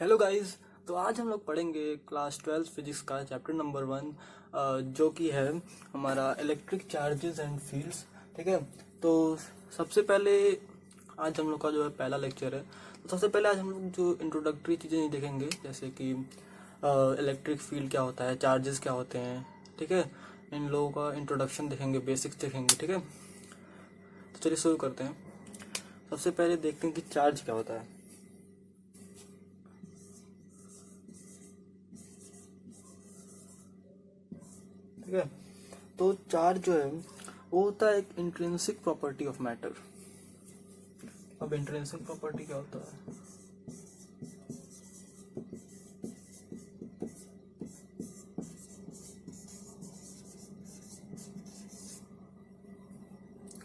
Hello guys. तो आज हम लोग पढ़ेंगे क्लास 12 फिजिक्स का चैप्टर नंबर 1, जो कि है हमारा इलेक्ट्रिक चार्जेस एंड फील्ड्स। ठीक है। तो सबसे पहले आज हम लोग का जो है पहला लेक्चर है। तो सबसे पहले आज हम लोग जो इंट्रोडक्टरी चीज़ें देखेंगे, जैसे कि इलेक्ट्रिक फील्ड क्या होता है, चार्जेस क्या होते हैं। ठीक है। इन लोगों का इंट्रोडक्शन देखेंगे, बेसिक्स देखेंगे। ठीक है। तो चलिए शुरू करते हैं। सबसे पहले देखते हैं कि चार्ज क्या होता है। ठीक है। तो चार्ज जो है वो होता है एक इंट्रिंसिक प्रॉपर्टी ऑफ मैटर। अब इंट्रिंसिक प्रॉपर्टी क्या होता है?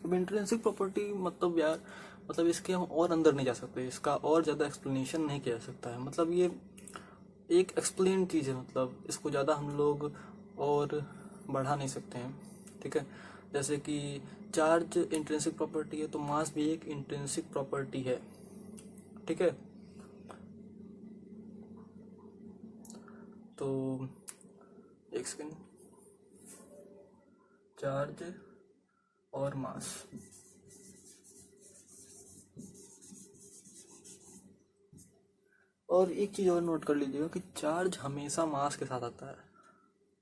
अब इंट्रिंसिक प्रॉपर्टी मतलब यार, मतलब इसके हम और अंदर नहीं जा सकते, इसका और ज़्यादा एक्सप्लेनेशन नहीं किया जा सकता है। मतलब ये एक एक्सप्लेन चीज़ है, मतलब इसको ज़्यादा हम लोग और बढ़ा नहीं सकते हैं। ठीक है। जैसे कि चार्ज इंट्रिंसिक प्रॉपर्टी है, तो मास भी एक इंट्रिंसिक प्रॉपर्टी है। ठीक है। तो एक सेकेंड, चार्ज और मास। और एक चीज और नोट कर लीजिएगा कि चार्ज हमेशा मास के साथ आता है।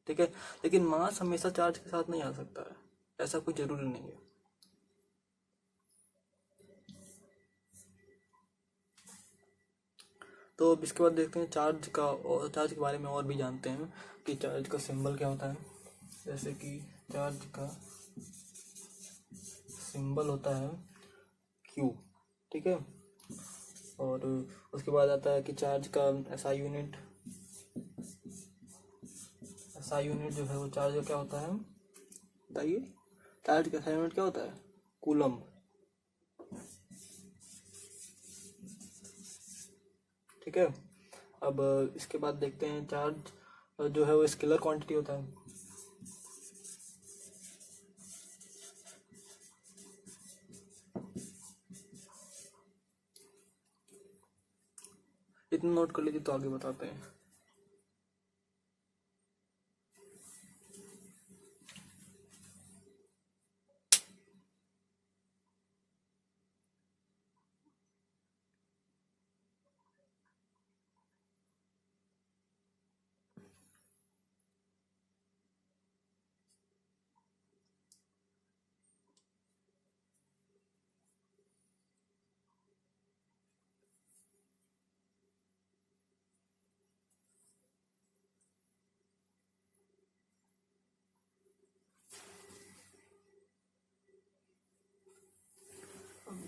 ठीक है। लेकिन मास हमेशा चार्ज के साथ नहीं आ सकता है, ऐसा कोई जरूरी नहीं है। तो अब इसके बाद देखते हैं चार्ज का, और चार्ज के बारे में और भी जानते हैं कि चार्ज का सिंबल क्या होता है। जैसे कि चार्ज का सिंबल होता है क्यू। ठीक है। और उसके बाद आता है कि चार्ज का एसआई यूनिट। एसआई यूनिट जो है वो चार्ज का क्या होता है, बताइए। चार्ज का एसआई यूनिट क्या होता है? कूलम। ठीक है। अब इसके बाद देखते हैं चार्ज जो है वो स्केलर क्वांटिटी होता है। इतना नोट कर लीजिए, तो आगे बताते हैं।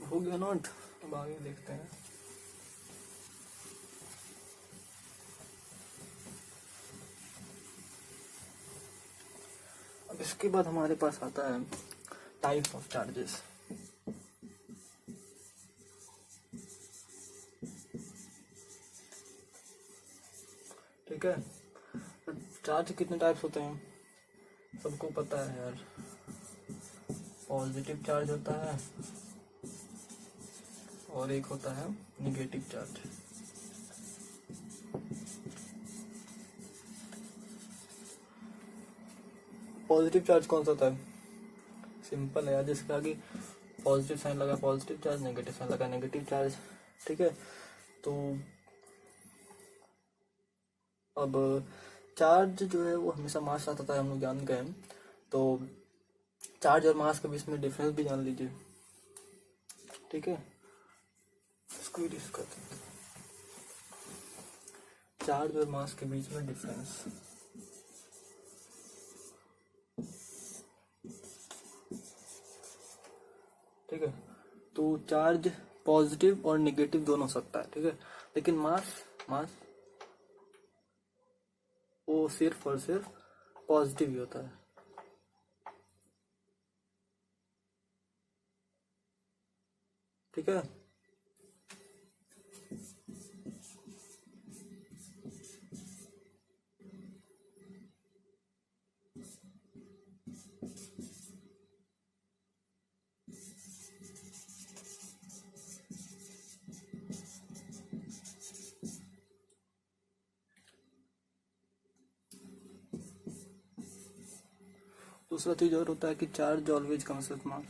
हो गया नोट। अब आगे देखते हैं। अब इसके बाद हमारे पास आता है टाइप्स ऑफ चार्जेस। ठीक है। चार्ज कितने टाइप्स होते हैं सबको पता है यार। पॉजिटिव चार्ज होता है और एक होता है निगेटिव चार्ज। पॉजिटिव चार्ज कौन सा होता है? सिंपल है यार, जिसके आगे पॉजिटिव साइन लगा पॉजिटिव चार्ज, नेगेटिव साइन लगा नेगेटिव चार्ज। ठीक है। तो अब चार्ज जो है वो हमेशा मास साथ आता है, हम लोग जान गए हैं। तो चार्ज और मास के बीच में डिफरेंस भी जान लीजिए। ठीक है। इसको भी डिस्कस करते हैं, चार्ज और मास के बीच में डिफरेंस। ठीक है। तो चार्ज पॉजिटिव और नेगेटिव दोनों हो सकता है। ठीक है। लेकिन मास मास वो सिर्फ और सिर्फ पॉजिटिव ही होता है। ठीक है। दूसरा चीज और होता है कि charge always comes with mass.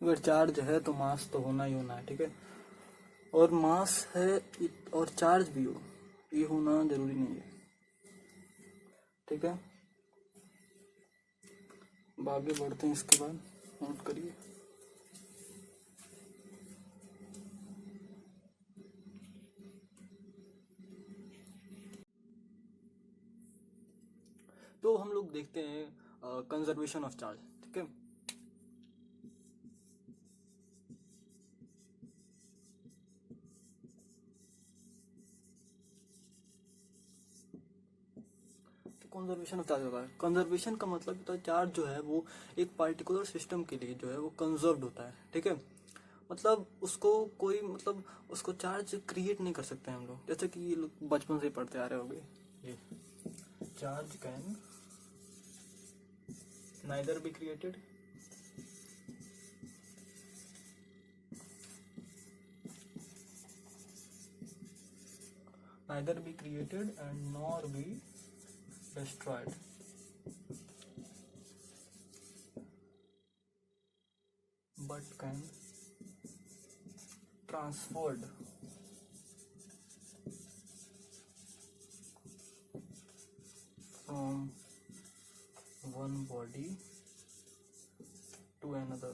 अगर चार्ज है तो मास तो होना ही होना है, ठीक है। और मास है और चार्ज भी हो, ये होना जरूरी नहीं है, ठीक है। अब आगे बढ़ते हैं, इसके बाद नोट करिए। तो हम लोग देखते हैं कंजर्वेशन ऑफ चार्ज, ठीक है। कंजर्वेशन ऑफ चार्ज होता है। कंजर्वेशन का मतलब होता है चार्ज जो है वो एक पार्टिकुलर सिस्टम के लिए जो है वो कंजर्व्ड होता है, ठीक है। मतलब उसको कोई मतलब उसको चार्ज क्रिएट नहीं कर सकते हम लोग, जैसे कि ये लोग बचपन से पढ़ते आ रहे होंगे, ये charge can neither be created and nor be destroyed, but can transferred from one body to another।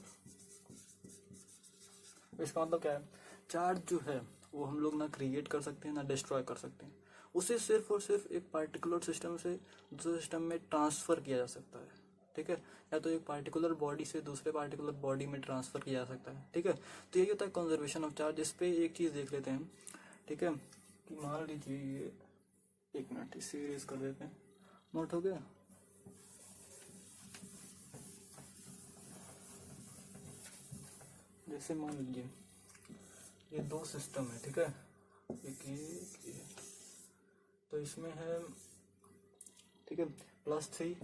इसका मतलब क्या है, चार्ज जो है वो हम लोग ना क्रिएट कर सकते हैं ना डिस्ट्रॉय कर सकते हैं, उसे सिर्फ और सिर्फ एक पार्टिकुलर सिस्टम से दूसरे सिस्टम में ट्रांसफर किया जा सकता है, ठीक है। या तो एक पार्टिकुलर बॉडी से दूसरे पार्टिकुलर बॉडी में ट्रांसफर किया जा सकता है, ठीक है। तो यही होता है कंजर्वेशन ऑफ चार्ज। इस पे एक चीज देख लेते हैं, ठीक है, कि मान लीजिए ये, एक मिनट इसे इरेज कर देते हैं, नोट हो गया। जैसे मान लीजिए ये दो सिस्टम है, ठीक है, एक ये तो इसमें है, ठीक है, +3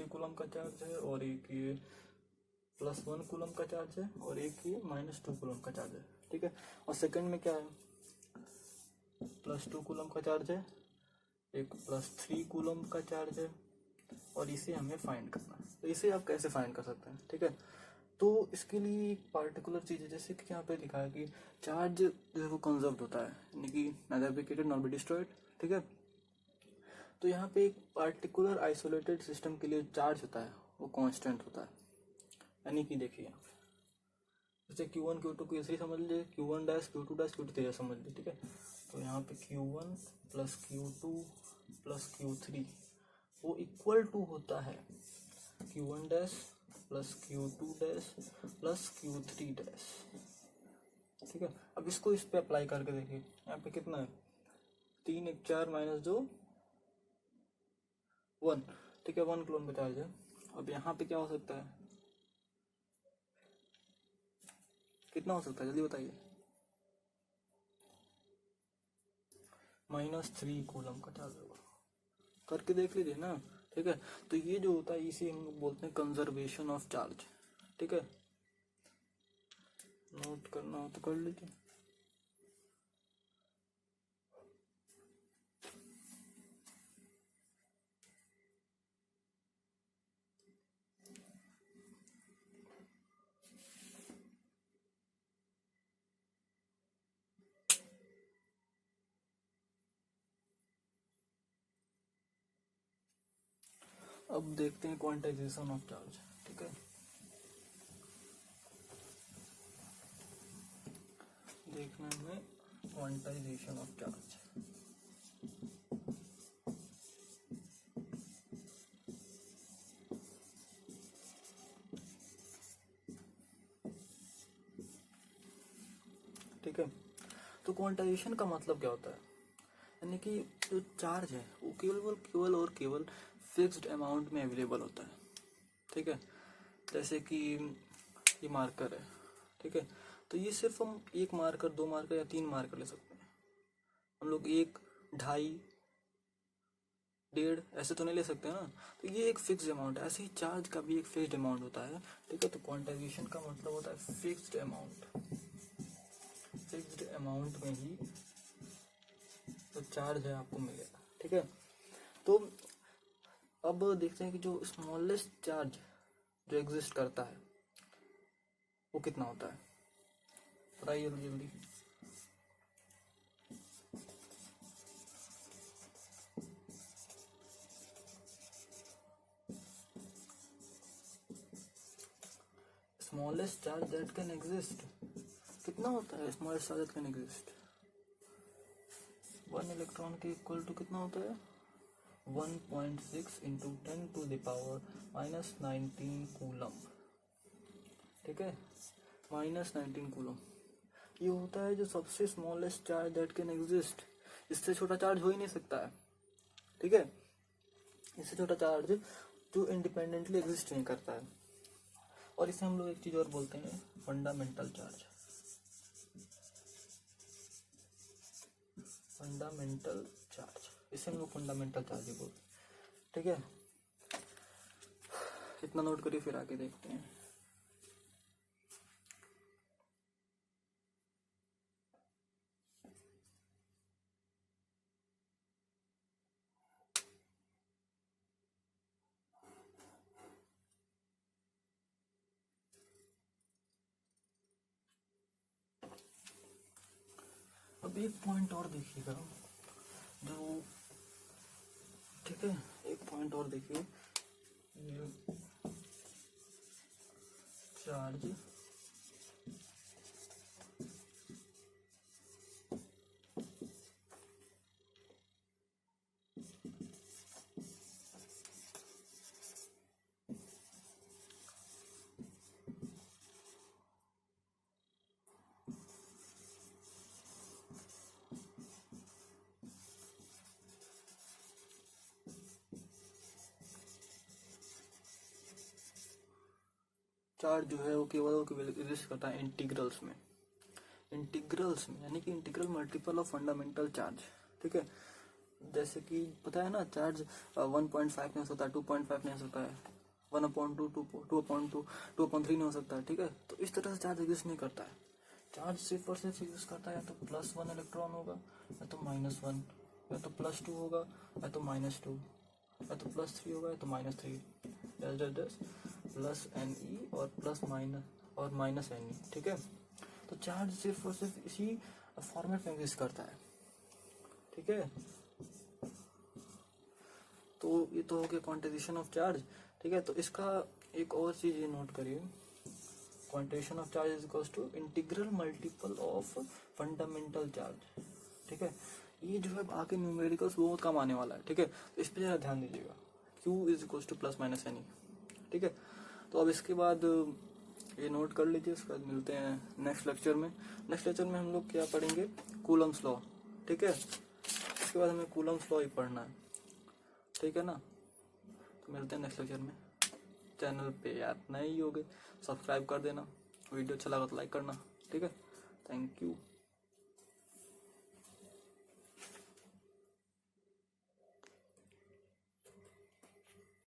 कूलम का चार्ज है, और एक ये +1 कूलम का चार्ज है, और एक ये -2 कूलम का चार्ज है, ठीक है। और सेकंड में क्या है, +2 कूलम का चार्ज है, एक +3 कूलम का चार्ज है, और इसे हमें फाइंड करना है। तो इसे आप कैसे फाइंड कर सकते हैं, ठीक है। तो इसके लिए एक पार्टिकुलर चीज है, जैसे कि यहाँ पे लिखा है कि चार्ज जो है वो कंजर्व्ड होता है, यानी कि neither be created not be destroyed, ठीक है। तो यहाँ पे एक पार्टिकुलर आइसोलेटेड सिस्टम के लिए चार्ज होता है वो कांस्टेंट होता है, यानी कि देखिए जैसे Q1 Q2 Q3 समझ लीजिए, Q1 dash Q2 dash Q3 समझ लीजिए, ठीक है। तो यहाँ पे Q1 + Q2 + Q3 वो इक्वल टू होता है Q1 dash + Q2 dash + Q3 dash, ठीक है। अब इसको इस पे अप्लाई करके देखिए, यहाँ पे कितना है, 3 1 4 -2 1, ठीक है, 1 कूलम का चार्ज है। अब यहाँ पे क्या हो सकता है, कितना हो सकता है जल्दी बताइए, -3 कूलम का चार्ज होगा, करके देख लीजिए ना, ठीक है। तो ये जो होता है इसे हम लोग बोलते हैं कंजर्वेशन ऑफ चार्ज, ठीक है। नोट करना हो तो कर लीजिए। अब देखते हैं क्वांटाइजेशन ऑफ चार्ज, ठीक है। देखना है क्वांटाइजेशन ऑफ चार्ज, ठीक है। तो क्वांटाइजेशन का मतलब क्या होता है, यानी कि जो चार्ज है वो केवल फिक्स्ड अमाउंट में अवेलेबल होता है, ठीक है। जैसे कि ये मार्कर है, ठीक है। तो ये सिर्फ हम 1 मार्कर 2 मार्कर या 3 मार्कर ले सकते हैं। हम लोग 1 2.5 डेढ़, ऐसे तो नहीं ले सकते ना। तो ये एक फिक्स्ड अमाउंट है, ऐसे ही चार्ज का भी एक फिक्स्ड अमाउंट होता है, ठीक है। तो क्वांटाइजेशन का मतलब होता है फिक्स्ड अमाउंट, फिक्स्ड अमाउंट में ही तो चार्ज है आपको मिलेगा, ठीक है। तो अब देखते हैं कि जो स्मॉलेस्ट चार्ज जो एग्जिस्ट करता है वो कितना होता है, बताइए जल्दी। Smallest charge that can exist कितना होता है, smallest charge that can exist 1 electron के इक्वल टू कितना होता है 1.6 इंटू 10⁻⁻19 कूलम, ठीक है, -19 कूलम। ये होता है जो सबसे smallest charge that can exist, इससे छोटा चार्ज हो ही नहीं सकता है, ठीक है। इससे छोटा चार्ज जो इंडिपेंडेंटली एग्जिस्ट नहीं करता है। और इसे हम लोग एक चीज और बोलते हैं फंडामेंटल चार्ज, फंडामेंटल चार्ज, इसे हम लोग फंडामेंटल चार्ज ही बोलते हैं, ठीक है। इतना नोट करिए, फिर आगे देखते हैं। अब एक पॉइंट और देखिएगा जो, ठीक है, एक पॉइंट और देखिए, चार्ज चार्ज जो है वो केवल एग्जिस्ट करता है इंटीग्रल्स में, इंटीग्रल्स में, यानी कि integral multiple of fundamental charge, ठीक है। जैसे कि पता है ना, चार्ज 1.5 नहीं हो सकता, 2.5 नहीं हो सकता है, 1/2, 2/2, 2/3 नहीं हो सकता है, ठीक है। तो इस तरह से चार्ज एग्जिस्ट नहीं करता है। चार्ज सिर्फ और सिर्फ एग्जिस्ट करता है या तो +1 इलेक्ट्रॉन होगा, या तो -1, या तो +2 होगा, या तो -2, या तो +3 होगा, या तो -3, प्लस Ne और प्लस माइनस और -Ne, ठीक है। तो चार्ज सिर्फ और सिर्फ इसी फॉर्मेट में एग्जिस्ट करता है, ठीक है। तो ये तो हो गया क्वांटाइजेशन ऑफ चार्ज, ठीक है। तो इसका एक और चीज ये नोट करिए, quantization of charge is equals to integral multiple of fundamental charge, ठीक है। ये जो है आगे न्यूमेरिकल्स बहुत कम आने वाला है, ठीक है। तो इस पर जरा ध्यान दीजिएगा, Q is equals to +-Ne, ठीक है। तो अब इसके बाद ये नोट कर लीजिए, उसके बाद मिलते हैं नेक्स्ट लेक्चर में। नेक्स्ट लेक्चर में हम लोग क्या पढ़ेंगे, कूलम्स लॉ, ठीक है। इसके बाद हमें कूलम्स लॉ ही पढ़ना है, ठीक है ना। तो मिलते हैं नेक्स्ट लेक्चर में। चैनल पे यार नए ही हो गए, सब्सक्राइब कर देना, वीडियो अच्छा लगा तो लाइक करना, ठीक है। Thank you.